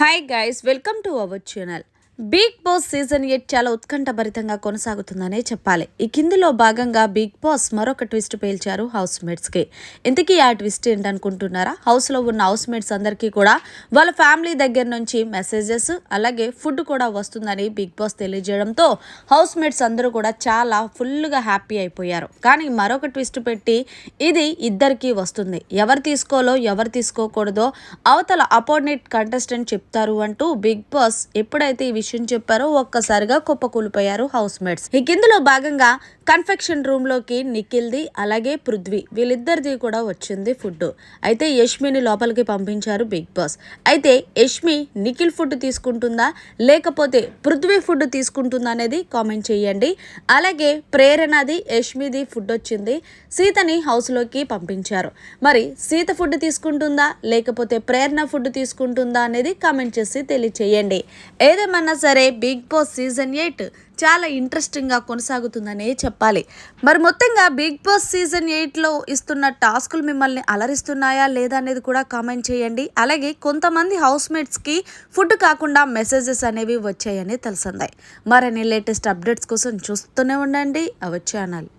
Hi guys, welcome to our channel. Bigg Boss season 8 చాలా ఉత్కంఠభరితంగా కొనసాగుతుందనే చెప్పాలి. ఈ కిందిలో భాగంగా బిగ్ బాస్ మరొక ట్విస్ట్ పేల్చారు హౌస్ మేట్స్కి. ఇంతకీ ఆ ట్విస్ట్ ఏంటనుకుంటున్నారా? హౌస్లో ఉన్న హౌస్ మేట్స్ అందరికీ కూడా వాళ్ళ ఫ్యామిలీ దగ్గర నుంచి మెసేజెస్ అలాగే ఫుడ్ కూడా వస్తుందని బిగ్ బాస్ తెలియజేయడంతో హౌస్ మేట్స్ అందరూ కూడా చాలా ఫుల్గా హ్యాపీ అయిపోయారు. కానీ మరొక ట్విస్ట్ పెట్టి ఇది ఇద్దరికీ వస్తుంది, ఎవరు తీసుకోలో ఎవరు తీసుకోకూడదో అవతల అపోనెంట్ కంటెస్టెంట్ చెప్తారు అంటూ బిగ్ బాస్ ఎప్పుడైతే ఈ విషయం చెప్పారో ఒక్కసారిగా కుప్పకూలిపోయారు హౌస్ మేట్స్. ఈ కిందలో భాగంగా కన్ఫెక్షన్ రూమ్ లోకి నిఖిల్ది అలాగే పృథ్వీ వీళ్ళిద్దరిది కూడా వచ్చింది ఫుడ్. అయితే యష్మిని లోపలికి పంపించారు బిగ్ బాస్. అయితే యష్మి నిఖిల్ ఫుడ్ తీసుకుంటుందా లేకపోతే పృథ్వీ ఫుడ్ తీసుకుంటుందా అనేది కామెంట్ చేయండి. అలాగే ప్రేరణది యష్మిది ఫుడ్ వచ్చింది, సీతని హౌస్లోకి పంపించారు. మరి సీత ఫుడ్ తీసుకుంటుందా లేకపోతే ప్రేరణ ఫుడ్ తీసుకుంటుందా అనేది కామెంట్ చేసి తెలియచేయండి. ఏదేమన్నా సరే బిగ్ బాస్ సీజన్ 8 చాలా ఇంట్రెస్టింగ్గా కొనసాగుతుందనే చెప్పాలి. మరి మొత్తంగా బిగ్ బాస్ సీజన్ 8లో ఇస్తున్న టాస్కులు మిమ్మల్ని అలరిస్తున్నాయా లేదా అనేది కూడా కామెంట్ చేయండి. అలాగే కొంతమంది హౌస్ మేట్స్కి ఫుడ్ కాకుండా మెసేజెస్ అనేవి వచ్చాయని తెలిసిందాయి. మరిన్ని లేటెస్ట్ అప్డేట్స్ కోసం చూస్తూనే ఉండండి అవర్ ఛానల్.